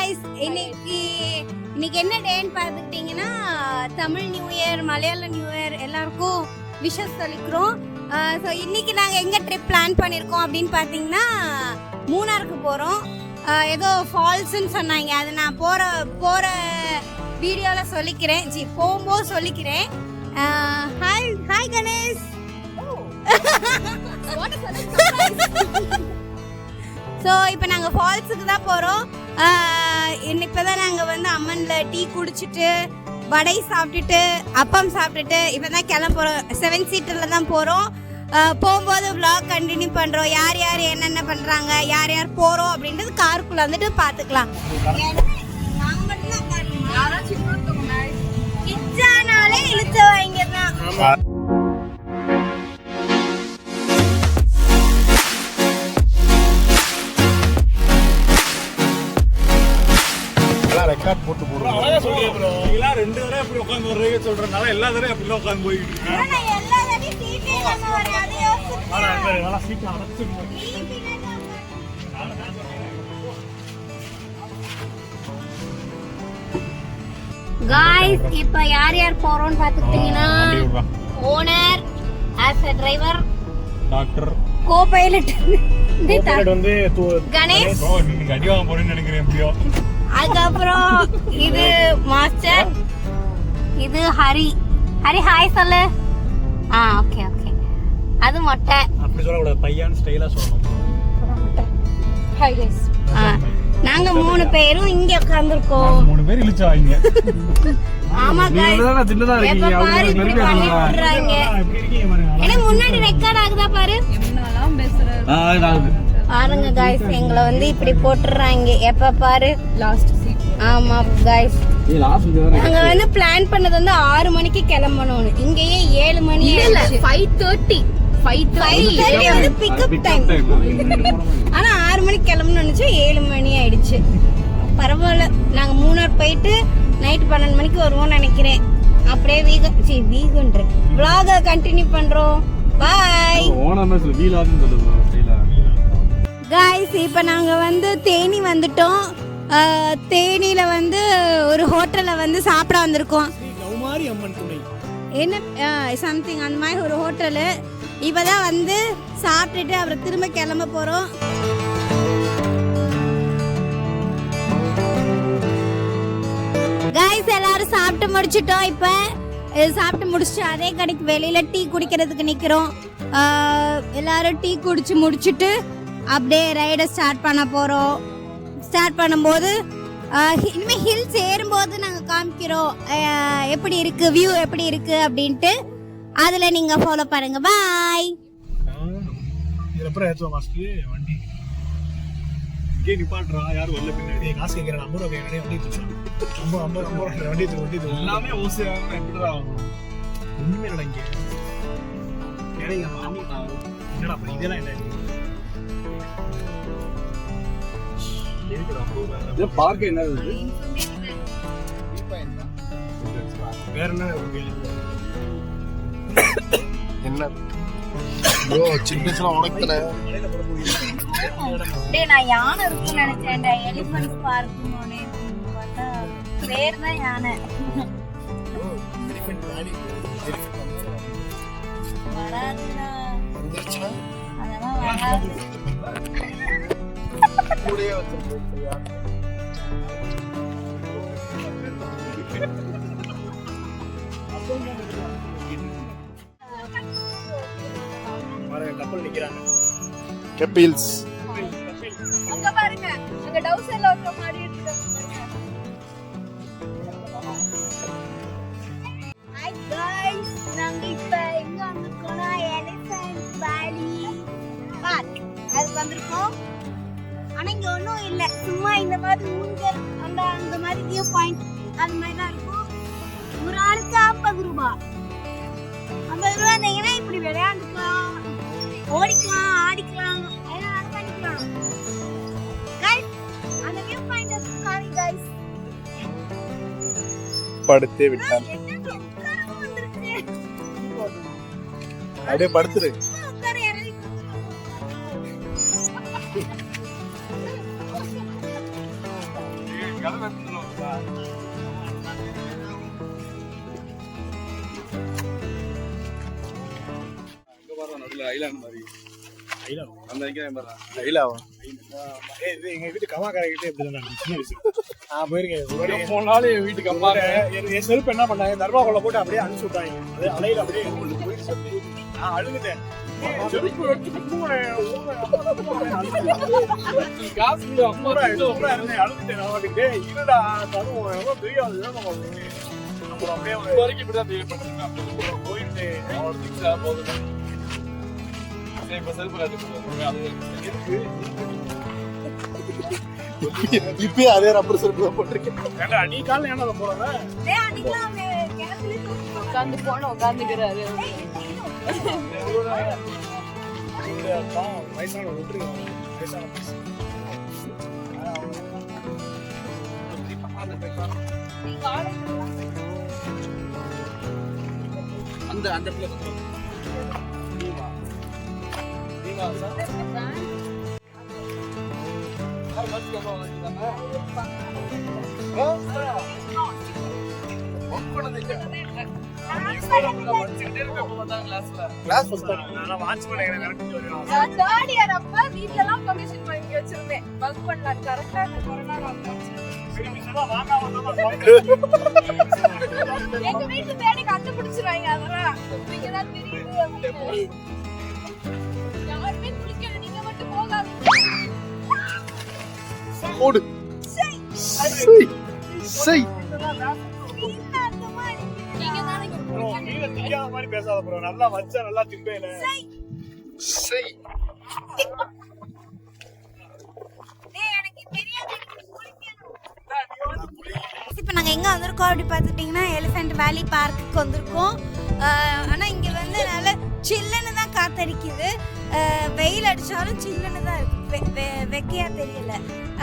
guys, இன்னைக்கு என்ன டேன்னு பார்த்துக்கிட்டிங்கன்னா தமிழ் நியூ இயர், மலையாள நியூ இயர் எல்லாருக்கும் விஷஸ் சொல்லிக்கிறோம். ஸோ இன்னைக்கு நாங்கள் எங்கே ட்ரிப் பிளான் பண்ணியிருக்கோம் அப்படின்னு பார்த்தீங்கன்னா மூணாருக்கு போகிறோம். ஏதோ ஃபால்ஸ்ன்னு சொன்னாங்க, அது நான் போகிற வீடியோவில் சொல்லிக்கிறேன், போகும்போது சொல்லிக்கிறேன். ஹாய் கணேஷ். ஸோ இப்போ நாங்கள் ஃபால்ஸுக்கு தான் போகிறோம். இப்போ தான் நாங்கள் வந்து அம்மனில் டீ குடிச்சிட்டு வடை சாப்பிட்டுட்டு அப்பம் சாப்பிட்டுட்டு இப்போ தான் கிளம்புறோம். 7 சீட்டரில் தான் போகிறோம். போகும்போது vlog கண்டினியூ பண்ணுறோம். யார் யார் என்னென்ன பண்ணுறாங்க, யார் யார் போகிறோம் அப்படின்றது காருக்குள்ளே வந்துட்டு பார்த்துக்கலாம். நாங்கள் மட்டும்தான் கிச்சானாலே இழுத்து வாங்க தான். ரெக்கார்ட் போட்டு போடுறோம். அழகா சொல்றீங்க ப்ரோ. நீங்களா ரெண்டு தடவை அப்படி உட்கார்ந்து வரீங்க சொல்றனால எல்லா தடவையும் அப்படி உட்கார்ந்து போயிட்டு இருக்கேன். நான் எல்லா தடவையும் சீட்டே நம்ம வர அதே யோசிச்சு. நல்லா சீட் அடைச்சிடுங்க. गाइस இப்போ யார் யார் போறோம்னு பாத்துக்கிட்டீங்கன்னா owner, as a driver, doctor, copilot வந்து கணேஷ், நீங்க அடி வாங்க போறேன்னு நினைக்கிறேன் எப்படியோ. அதுக்கப்புறம் இது மாஸ்டர், இது ஹரி. ஹாய் சொல்லு. ஓகே அது மொட்டை. அப்படி சொல்லக்கூடாது, பையன் ஸ்டைலா சொல்லணும். Hi guys. நாங்க 3 பேரும் இங்க உட்கார்ந்திருக்கோம். 3 பேர் இழுச்சா இங்க. ஆமா गाइस, எப்ப பாரு இப்படி பண்ணி விடுறாங்க. எனக்கு முன்னாடி ரெக்கார்ட் ஆகுதா பாரு. என்னலாம் பேசுறாரு பாருங்க गाइस, எங்களை வந்து இப்படி போட்டுறாங்க எப்ப பாரு. Last seat. ஆமா गाइस, நாங்க வந்து பிளான் பண்ணது வந்து 6 மணிக்கு கிளம்பணும். இங்கேயே 7 மணி இல்ல 5:30 வந்து பிக்கப் டைம். ஆனா 6 மணிக்கு கிளம்பணும்னு நினைச்சா 7 மணி ஆயிடுச்சு. பரவாயில்ல, நாங்க மூணார் போயிட்டு நைட் 12 மணிக்கு வருவோம்னு நினைக்கிறேன். அப்படியே வீகன் vlog கண்டினியூ பண்றோம். பாய் गाइस. இப்போ நாங்க வந்து தேனி வந்துட்டோம். தேனியில வந்து ஒரு ஹோட்டல்ல வந்து சாப்பிட வந்திருக்கோம். என்ன சம்திங் அந்த மாதிரி ஒரு ஹோட்டலு. இப்பதான் வந்து சாப்பிட்டுட்டு அப்புறம் திரும்ப கிளம்ப போறோம். गाइस எல்லாரும் சாப்பிட்டு முடிச்சிட்டோம். இப்போ சாப்பிட்டு முடிச்சுட்டு அதே கடைக்கு வெளியில டீ குடிக்கிறதுக்கு நிக்கிறோம். எல்லாரும் டீ குடிச்சு முடிச்சிட்டு அப்படியே ரைடை ஸ்டார்ட் பண்ண போறோம். ஸ்டார்ட் பண்ணும்போது இனிமேல் ஹில்ஸ் ஏறும்போது நாங்கள் காமிக்கிறோம் எப்படி இருக்கு, வியூ எப்படி இருக்கு அப்படின்ட்டு. அதில் நீங்கள் ஃபாலோ பண்ணுங்க. பாய். வண்டி இங்கே நிப்பாட்டுறா, யாரும் வரல. பின்னாடி காசு கேட்கிறேன். 50 ரூபாய் கேட்கிறேன். வண்டி தூச்சோம். 50 வண்டி எல்லாமே ஓசியாக எப்படிடா ஒன்றுமே இல்லை இங்கே. என்னடா இதெல்லாம் என்ன பார்க்க என்ன வேற என்ன சின்ன உனக்கு நான் யானை இருக்குன்னு நினைச்சேன். எலிபென்ட் பார்க்கணும்னு பார்த்தா பேர் தான் யானை. வராதுடா, அதெல்லாம் வராது. கப்பல் நிக்கிறாங்க. கப்பில்ஸ் அங்க பாருங்க, அங்க டவுசர்ல ஒரு மாதிரி இருக்காங்க. ஹாய் गाइस, நாங்க இப்ப எங்க வந்திருக்கோம்னா எலிஃபண்ட் வேலி பார்க் அதுக்கு வந்திருக்கோம். ஆனா இங்க ஒன்றும் இல்லை, சும்மா இந்த மாதிரி ஊஞ்சல் அந்த மாதிரி வியூ பாயிண்ட் அந்த மாதிரி தான் இருக்கும். ஒரு ஆளுக்கு 50 ரூபாய். 50 ரூபாய் இருந்தீங்கன்னா இப்படி விளையாண்டுக்கலாம், ஓடிக்கலாம், ஆடிக்கலாம், எல்லாம் பண்ணிக்கலாம். गाइस, அந்த வியூ பாயிண்ட் பாருங்க गाइस. படுத்தே விட்டான். அப்படியே படுத்துரு. எங்க வீட்டு கம்மாக்காரங்கிட்ட இப்படிதான் சின்ன வயசு நான் போயிருக்கேன். போனாலும் என் வீட்டுக்கு அம்மா என் செருப்பு என்ன பண்ணாங்க, தர்மாக்குள்ள போட்டு அப்படியே அனுப்பிச்சு விட்டாங்க. அது அலையில அப்படியே நான் அழுகுதேன். இப்பயே அதே ரப்பர் செருப்பு தான் போட்டிருக்கேன். நீ காலைல ஏன்னா போறத உட்காந்து போன உட்காந்துக்கிறாரு. வயசான அந்த அந்த கண்டுபிடிச்சிருவாங்க. அதெல்லாம் தெரியுது. யாருமே குளிக்கல, நீங்க மட்டும் போகாதீங்க. ஓடு சை மாதிரி பேசாத ப்ரோ. நல்லா வச்சா நல்லா திம்பேல. இப்போ நாங்கள் எங்கே வந்திருக்கோம் அப்படி பார்த்துட்டிங்கன்னா எலிஃபெண்ட் வேலி பார்க்குக்கு வந்திருக்கோம். ஆனால் இங்கே வந்து நல்லா சில்லுன்னு தான் காத்தடிக்குது. வெயில் அடித்தாலும் சில்லுன்னு தான் இருக்குது, வெக்கையாக தெரியல.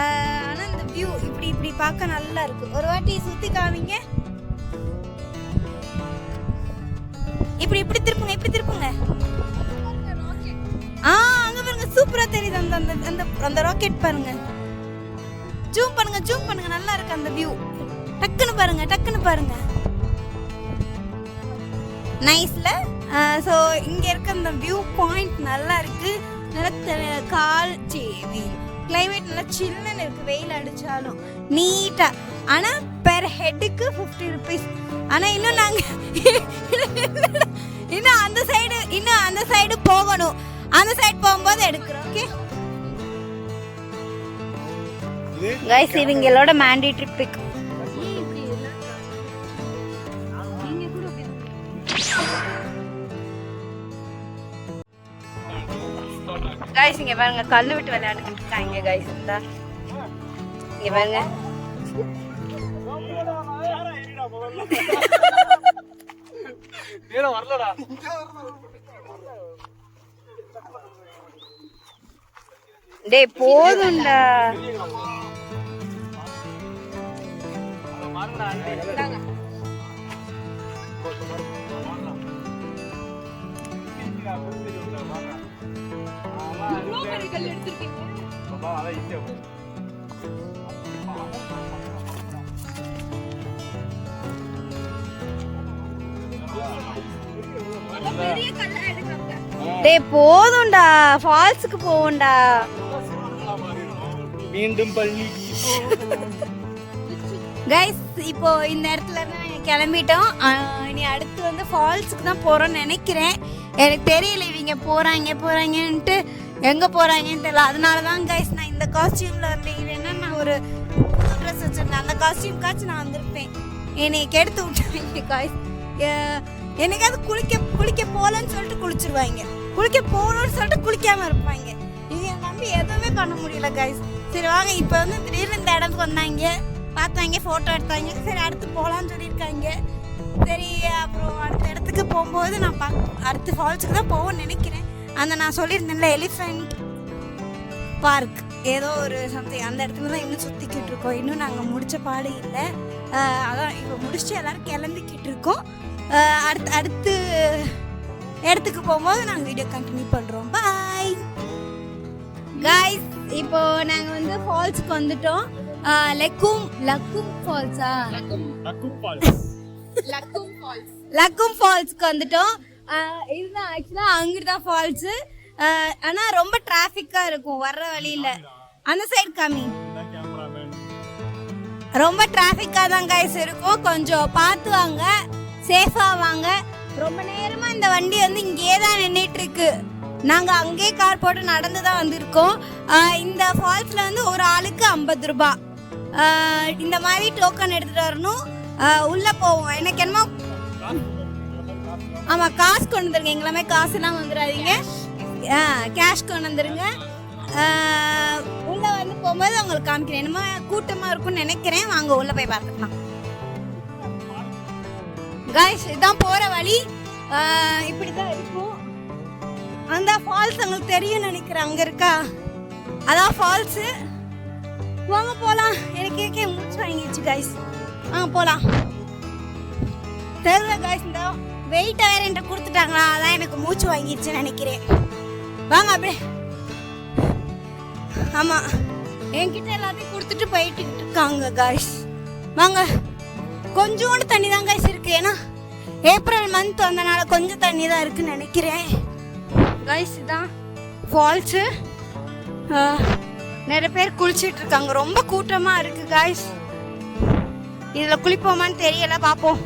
ஆனால் இந்த வியூ இப்படி இப்படி பார்க்க நல்லா இருக்குது. ஒரு வாட்டி சுற்றி காமிங்க. இப்படி இப்படி திருப்புங்க, இப்படி திருப்புங்க. அங்கே பாருங்க, சூப்பராக தெரியுது அந்த அந்த அந்த ராக்கெட் பாருங்க. ஜூம் பண்ணுங்க, ஜூம் பண்ணுங்க, நல்லா இருக்கு அந்த வியூ. டக்குன்னு பாருங்க, டக்குன்னு பாருங்க. நைஸ்ல. ஸோ இங்கே இருக்க அந்த வியூ பாயிண்ட் நல்லா இருக்கு. நல்லா கிளைமேட் நல்லா சில்லுன்னு இருக்கு, வெயில் அடிச்சாலும் நீட்டா. ஆனால் பெர் ஹெட்டுக்கு 50 rupees. ஆனால் இன்னும் நாங்கள் இன்னும் அந்த சைடு போகணும். அந்த சைடு போகும்போது எடுக்கிறோம். ஓகே கைஸ், இவங்களோட மேண்டேட்டரி பிக். கைஸ் இங்க பாருங்க, கல்லு விட்டு விளையாடிட்டு இருக்காங்க. கைஸ் இந்தா இங்க பாருங்க. டேய் போதும்டா. டேய் போதும்டா, ஃபால்ஸுக்கு போவோம்டா. மீண்டும் பள்ளி. கைஸ் இப்போ இந்த இடத்துல தான் கிளம்பிட்டோம். இனி அடுத்து வந்து ஃபால்ஸுக்கு தான் போகிறோன்னு நினைக்கிறேன். எனக்கு தெரியல இவங்க போகிறாங்கன்ட்டு எங்கே போகிறாங்கன்னு தெரியல. அதனால தான் கைஸ் நான் இந்த காஸ்டியூமில் வந்து இல்லைன்னா நான் ஒரு ட்ரெஸ் வச்சுருந்தேன். அந்த காஸ்டியூம்காச்சும் நான் வந்திருப்பேன். என்னை கெடுத்து விட்டுருவாங்க கைஸ். என்னைக்காவது குளிக்க போகலன்னு சொல்லிட்டு குளிச்சிருவாங்க, குளிக்க போகணும்னு சொல்லிட்டு குளிக்காமல் இருப்பாங்க. இது என் நம்பி எதுவுமே பண்ண முடியல கைஸ். சரி வாங்க, இப்போ வந்து திடீர்னு இந்த இடத்துக்கு வந்தாங்க, பார்த்தாங்க, ஃபோட்டோ எடுத்தாங்க. சரி அடுத்து போகலான்னு சொல்லியிருக்காங்க. சரி அப்புறம் அடுத்த இடத்துக்கு போகும்போது நான் அடுத்த ஃபால்ஸுக்கு தான் போவோன்னு நினைக்கிறேன். அந்த நான் சொல்லியிருந்தேன்ல எலிஃபெண்ட் பார்க் ஏதோ ஒரு சம்திங், அந்த இடத்துல தான் இன்னும் சுற்றிக்கிட்டு இருக்கோம். இன்னும் நாங்கள் முடித்த பாடு இல்லை. அதான் இப்போ முடிச்சுட்டு எல்லோரும் கிளம்பிக்கிட்டு இருக்கோம். அடுத்து இடத்துக்கு போகும்போது நாங்கள் வீடியோ கண்டினியூ பண்ணுறோம். Bye guys. இப்போ நாங்கள் வந்து ஃபால்ஸுக்கு வந்துட்டோம். லக்கும் ஃபால்ஸா லக்கும் ஃபால்ஸ் லக்கும் ஃபால்ஸ்க்கு வந்துட்டோம். இதுதான் ஆக்சுவலா அங்கிட்டு தான் ஃபால்ஸு. ஆனா ரொம்ப டிராஃபிக்கா இருக்கும் வர்ற வழியில. அந்த சைடு காமி ரொம்ப டிராஃபிக்கா தான் கைஸ் இருக்கும். கொஞ்சம் பார்த்து வாங்க, சேஃபா வாங்க. ரொம்ப நேரமா இந்த வண்டி வந்து இங்கேயே தான் நின்றுட்டு இருக்கு. நாங்க அங்கேயே கார் போட்டு நடந்து தான் வந்திருக்கோம். இந்த ஃபால்ஸ்ல வந்து ஒரு ஆளுக்கு 50 ரூபாய். இந்த மாதிரி டோக்கன் எடுத்துட்டு வரணும். உள்ள போவோம். எனக்கு என்னமோ ஆமா காசு கொண்டு வந்துருங்க. எங்களுமே காசுலாம் வந்துடாதீங்க, கேஷ் கொண்டு வந்துருங்க. உள்ள வந்து போகும்போது உங்களுக்கு காமிக்கிறேன். என்னமோ கூட்டமா இருக்கும்னு நினைக்கிறேன். வாங்க உள்ள போய் பார்த்துக்கலாம். கைஸ் இதான் போற வழி. இப்படிதான் இருக்கும். அந்த ஃபால்ஸ் உங்களுக்கு தெரியும் நினைக்கிறேன். அங்க இருக்கா, அதான் ஃபால்ஸ். வாங்க போலாம். எனக்கு மூச்சு வாங்கிடுச்சு கைஸ். வாங்க போலாம். தெரியல கைஸ், இந்த வெயிட் வேற என்கிட்ட கொடுத்துட்டாங்களா, அதான் எனக்கு மூச்சு வாங்கிடுச்சுன்னு நினைக்கிறேன். வாங்க அப்படியே. ஆமா என்கிட்ட எல்லாத்தையும் கொடுத்துட்டு போயிட்டு இருக்காங்க கைஸ். வாங்க. கொஞ்சோண்டு தண்ணி தான் கைஸ் இருக்கு. ஏன்னா ஏப்ரல் மந்த் வந்தனால கொஞ்சம் தண்ணி தான் இருக்குன்னு நினைக்கிறேன் கைஸ். இதான் ஃபால்ஸு. நிறைய பேர் குளிச்சிட்டு இருக்காங்க. ரொம்ப கூட்டமா இருக்கு கைஸ். இதுல குளிப்போமான்னு தெரியல, பாப்போம்.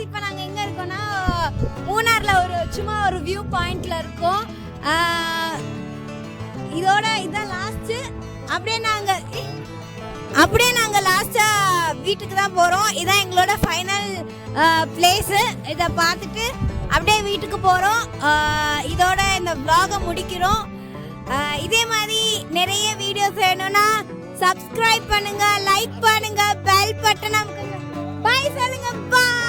இப்ப நாங்க எங்க இருக்கோம்னா மூணார்ல சும்மா ஒரு வியூ பாயிண்ட்ல இருக்கோம். இதோட இதான் லாஸ்ட். அப்படியே நாங்க லாஸ்டா வீட்டுக்கு தான் போறோம். இதான் எங்களோட ஃபைனல் பிளேஸ். இதை பார்த்துட்டு அப்படியே வீட்டுக்கு போறோம். இதோட இந்த vlog முடிக்கிறோம். இதே மாதிரி நிறைய வீடியோஸ் வேணும்னா சப்ஸ்கிரைப் பண்ணுங்க, லைக் பண்ணுங்க, பெல் பட்டன் அமுக்குங்க. பை சொல்லுங்க. பை.